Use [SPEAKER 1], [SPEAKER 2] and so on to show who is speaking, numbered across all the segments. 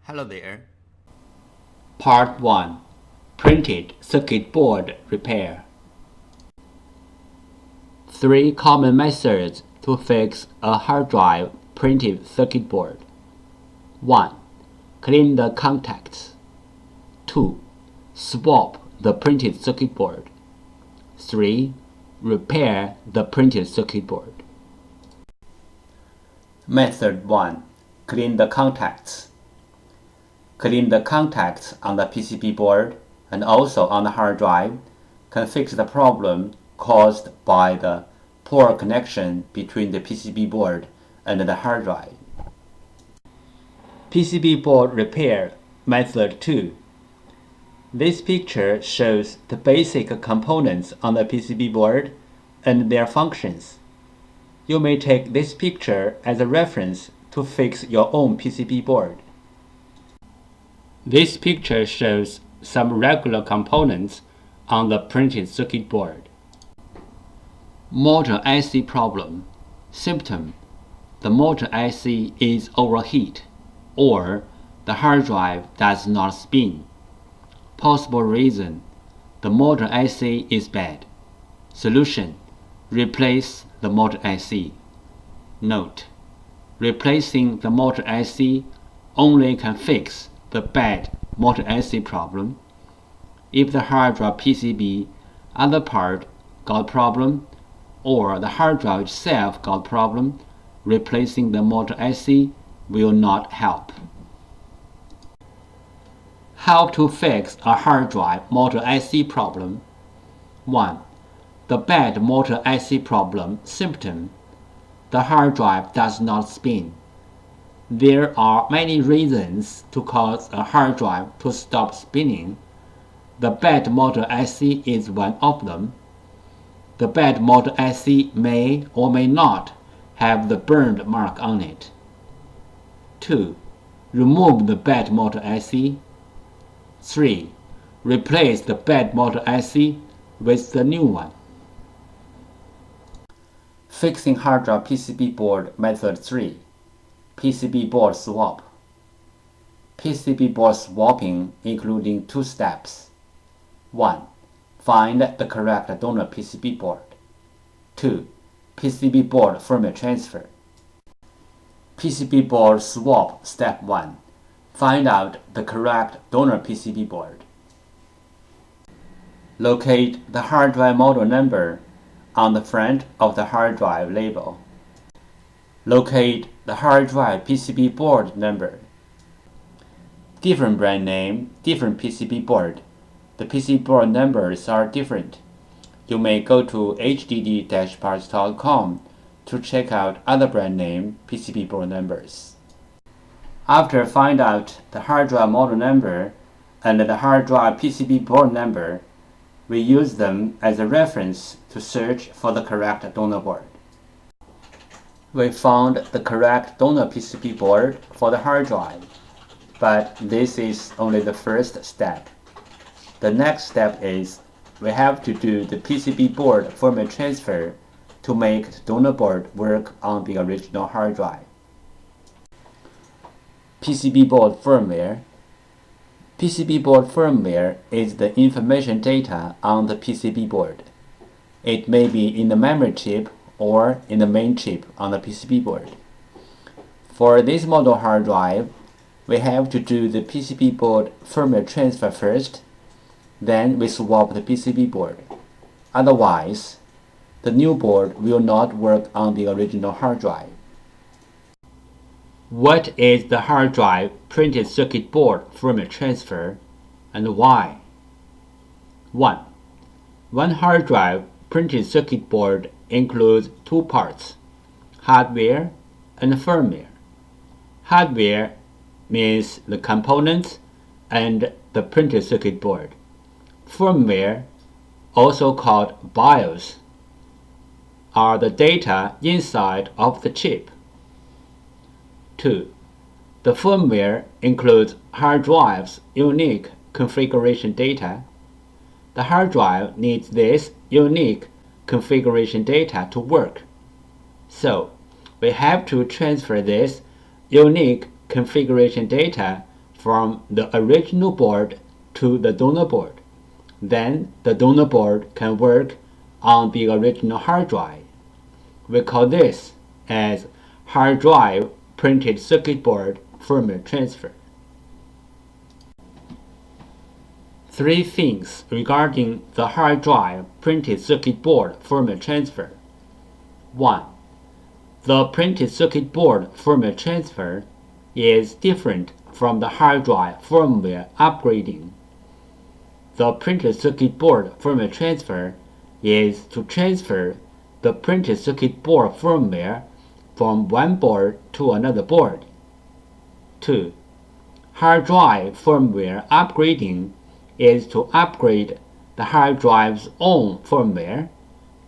[SPEAKER 1] Hello there.
[SPEAKER 2] Part 1. Printed circuit board repair. 3 common methods to fix a hard drive printed circuit board. 1. Clean the contacts. 2. Swap the printed circuit board. 3. Repair the printed circuit board. Method 1. Clean the contacts. Clean the contacts on the PCB board and also on the hard drive can fix the problem caused by the poor connection between the PCB board and the hard drive. PCB board repair method 2. This picture shows the basic components on the PCB board and their functions. You may take this picture as a reference to fix your own PCB board. This picture shows some regular components on the printed circuit board. Motor IC problem. Symptom: the motor IC is overheat, or the hard drive does not spin. Possible reason: the motor IC is bad. Solution: replace the motor IC. Note: replacing the motor IC only can fix the bad motor IC problem. If the hard drive PCB other part got problem, or the hard drive itself got problem, replacing the motor IC will not help. How to fix a hard drive motor IC problem. 1. The bad motor IC problem symptom: the hard drive does not spin. There are many reasons to cause a hard drive to stop spinning. The bad motor IC is one of them. The bad motor IC may or may not have the burned mark on it. 2. Remove the bad motor IC. 3. Replace the bad motor IC with the new one. Fixing hard drive PCB board method 3. PCB board swap. PCB board swapping including 2 steps. 1. Find the correct donor PCB board. 2. PCB board firmware transfer. PCB board swap step 1. Find out the correct donor PCB board. Locate the hard drive model number on the front of the hard drive label. Locate the hard drive PCB board number. Different brand name, different PCB board. The PCB board numbers are different. You may go to hddparts.com to check out other brand name PCB board numbers. After find out the hard drive model number and the hard drive PCB board number, we use them as a reference to search for the correct donor board. We found the correct donor PCB board for the hard drive, but this is only the first step. The next step is we have to do the PCB board firmware transfer to make the donor board work on the original hard drive. PCB board firmware. PCB board firmware is the information data on the PCB board. It may be in the memory chip or in the main chip on the PCB board. For this model hard drive, we have to do the PCB board firmware transfer first, then we swap the PCB board. Otherwise, the new board will not work on the original hard drive. What is the hard drive printed circuit board firmware transfer and why? 1. One hard drive printed circuit board includes 2 parts, hardware and firmware. Hardware means the components and the printed circuit board. Firmware, also called BIOS, are the data inside of the chip. 2. The firmware includes hard drive's unique configuration data. The hard drive needs this unique configuration data to work. So, we have to transfer this unique configuration data from the original board to the donor board. Then the donor board can work on the original hard drive. We call this as hard drive printed circuit board firmware transfer. 3 things regarding the hard drive printed circuit board firmware transfer. 1. The printed circuit board firmware transfer is different from the hard drive firmware upgrading. The printed circuit board firmware transfer is to transfer the printed circuit board firmware from one board to another board. 2. Hard drive firmware upgrading is to upgrade the hard drive's own firmware.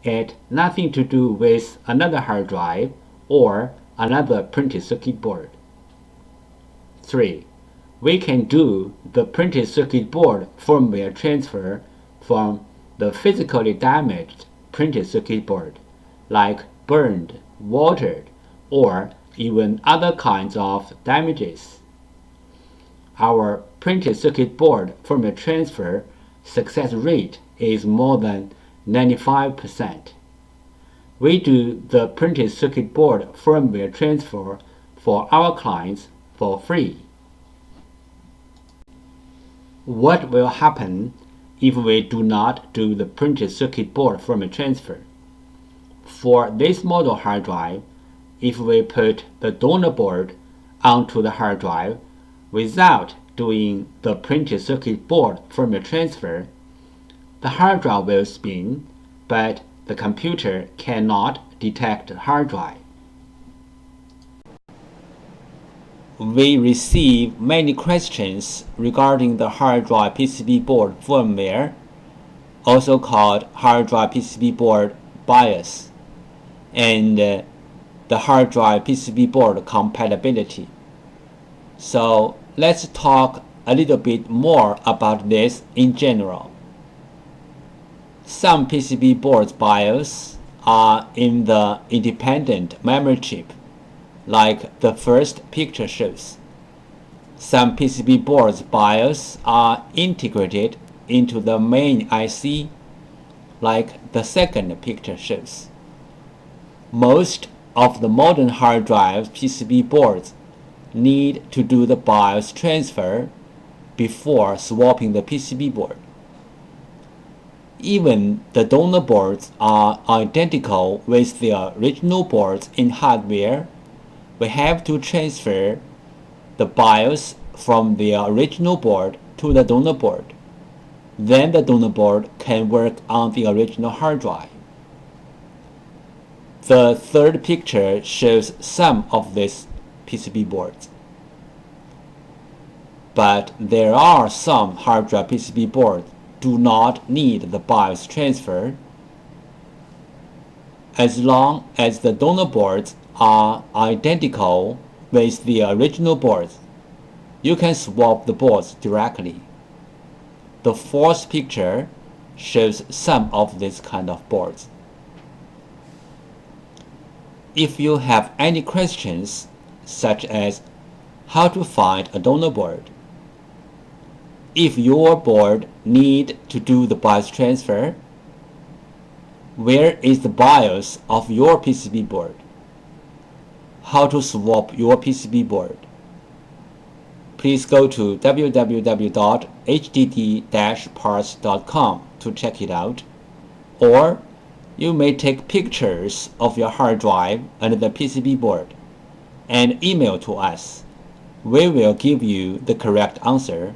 [SPEAKER 2] It nothing to do with another hard drive or another printed circuit board. 3. We can do the printed circuit board firmware transfer from the physically damaged printed circuit board, like burned, watered, or even other kinds of damages. Our printed circuit board firmware transfer success rate is more than 95%. We do the printed circuit board firmware transfer for our clients for free. What will happen if we do not do the printed circuit board firmware transfer? For this model hard drive, if we put the donor board onto the hard drive without doing the printed circuit board firmware transfer, the hard drive will spin, but the computer cannot detect the hard drive. We receive many questions regarding the hard drive PCB board firmware, also called hard drive PCB board BIOS, and the hard drive PCB board compatibility. So let's talk a little bit more about this in general. Some PCB boards BIOS are in the independent memory chip, like the first picture shows. Some PCB boards BIOS are integrated into the main IC, like the second picture shows. Most of the modern hard drive PCB boards need to do the BIOS transfer before swapping the PCB board. Even the donor boards are identical with the original boards in hardware. We have to transfer the BIOS from the original board to the donor board. Then the donor board can work on the original hard drive. The third picture shows some of these PCB boards. But there are some hard drive PCB boards do not need the BIOS transfer. As long as the donor boards are identical with the original boards, you can swap the boards directly. The fourth picture shows some of these kind of boards. If you have any questions, such as how to find a donor board, if your board need to do the BIOS transfer, where is the BIOS of your PCB board? How to swap your PCB board? Please go to www.hddparts.com to check it out, or you may take pictures of your hard drive and the PCB board and email to us. We will give you the correct answer.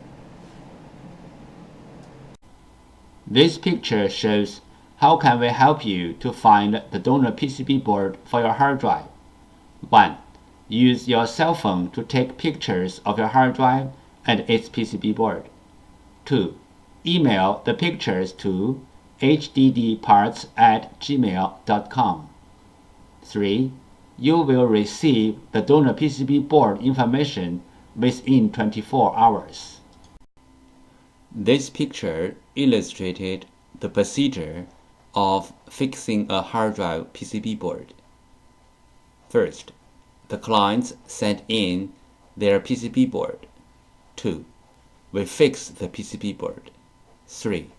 [SPEAKER 2] This picture shows how can we help you to find the donor PCB board for your hard drive. 1. Use your cell phone to take pictures of your hard drive and its PCB board. 2. Email the pictures to hddparts@gmail.com. 3. You will receive the donor PCB board information within 24 hours. This picture illustrated the procedure of fixing a hard drive PCB board. First, the clients sent in their PCB board. 2. We fix the PCB board. 3.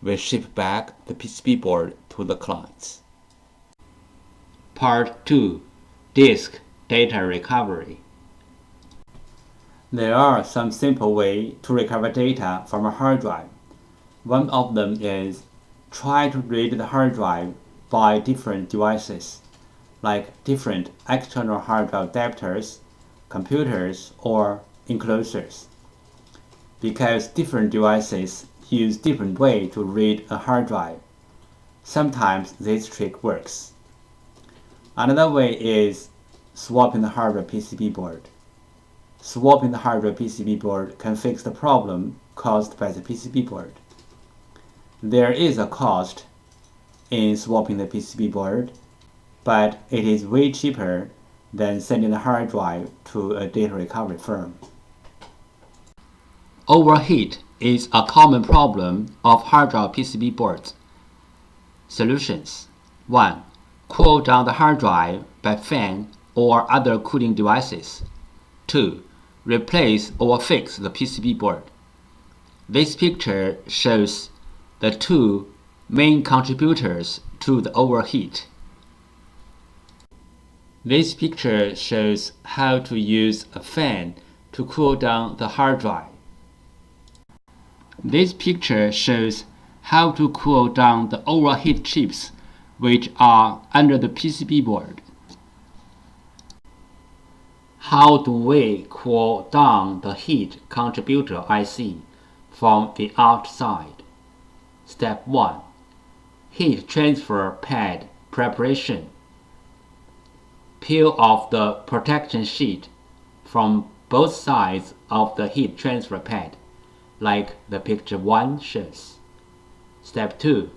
[SPEAKER 2] We ship back the PCB board to the clients. Part 2. Disk data recovery. There are some simple ways to recover data from a hard drive. One of them is try to read the hard drive by different devices, like different external hard drive adapters, computers, or enclosures. Because different devices use different ways to read a hard drive, sometimes this trick works. Another way is swapping the hard drive PCB board. Swapping the hard drive PCB board can fix the problem caused by the PCB board. There is a cost in swapping the PCB board, but it is way cheaper than sending the hard drive to a data recovery firm. Overheat is a common problem of hard drive PCB boards. Solutions: 1. Cool down the hard drive by fan or other cooling devices. 2. Replace or fix the PCB board. This picture shows the two main contributors to the overheat. This picture shows how to use a fan to cool down the hard drive. This picture shows how to cool down the overheat chips which are under the PCB board. How do we cool down the heat contributor IC from the outside? Step 1. Heat transfer pad preparation. Peel off the protection sheet from both sides of the heat transfer pad, like the picture 1 shows. Step 2.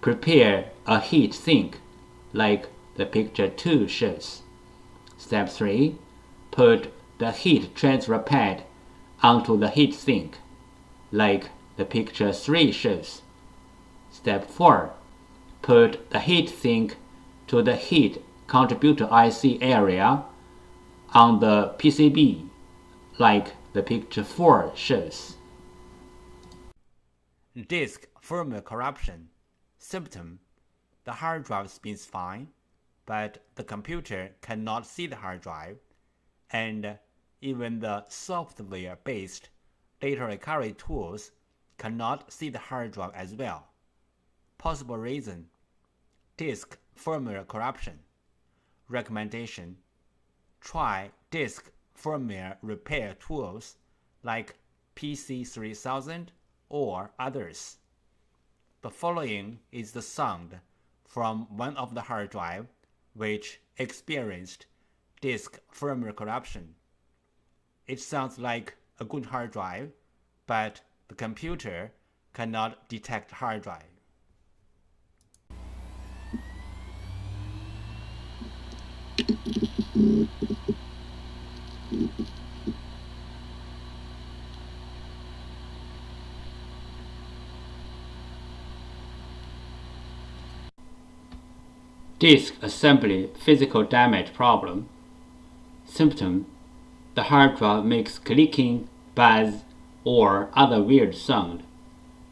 [SPEAKER 2] Prepare a heat sink, like the picture 2 shows. Step 3. Put the heat transfer pad onto the heat sink, like the picture 3 shows. Step 4. Put the heat sink to the heat contributor IC area on the PCB, like the picture 4 shows. Disk firmware corruption. Symptom: the hard drive spins fine, but the computer cannot see the hard drive, and even the software-based data recovery tools cannot see the hard drive as well. Possible reason: disk firmware corruption. Recommendation: try disk firmware repair tools like PC3000 or others. The following is the sound from one of the hard drive which experienced disk firmware corruption. It sounds like a good hard drive, but the computer cannot detect hard drive. Disk assembly physical damage problem. Symptom: the hard drive makes clicking, buzz, or other weird sound.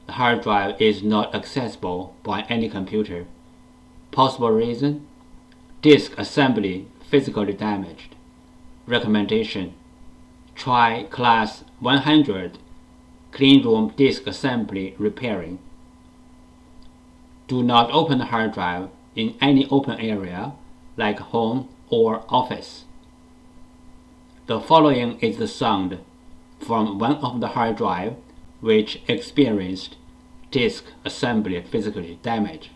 [SPEAKER 2] The hard drive is not accessible by any computer. Possible reason: disk assembly physically damaged. Recommendation: try class 100 cleanroom disk assembly repairing. Do not open the hard drive in any open area like home or office. The following is the sound from one of the hard drive which experienced disk assembly physical damage.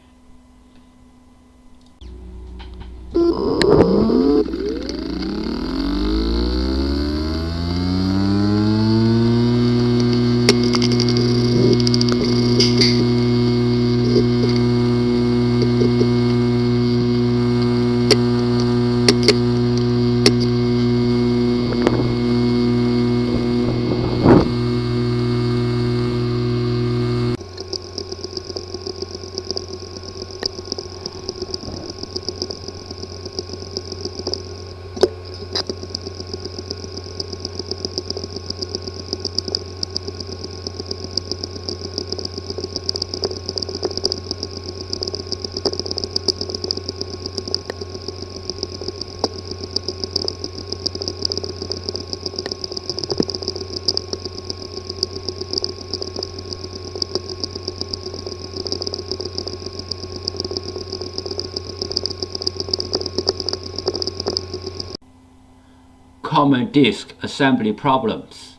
[SPEAKER 2] common disk assembly problems.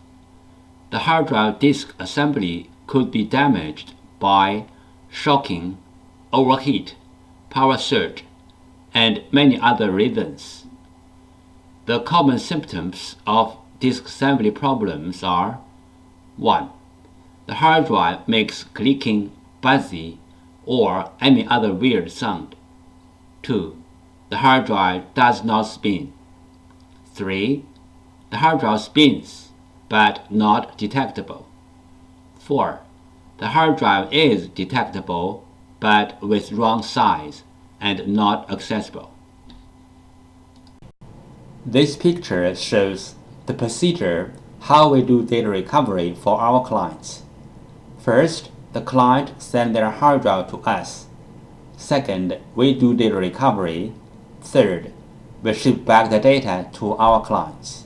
[SPEAKER 2] The hard drive disk assembly could be damaged by shocking, overheat, power surge, and many other reasons. The common symptoms of disk assembly problems are: 1. The hard drive makes clicking, buzzy, or any other weird sound. 2. The hard drive does not spin. 3. The hard drive spins, but not detectable. 4. The hard drive is detectable, but with wrong size and not accessible. This picture shows the procedure how we do data recovery for our clients. First, the client sends their hard drive to us. Second, we do data recovery. Third, we ship back the data to our clients.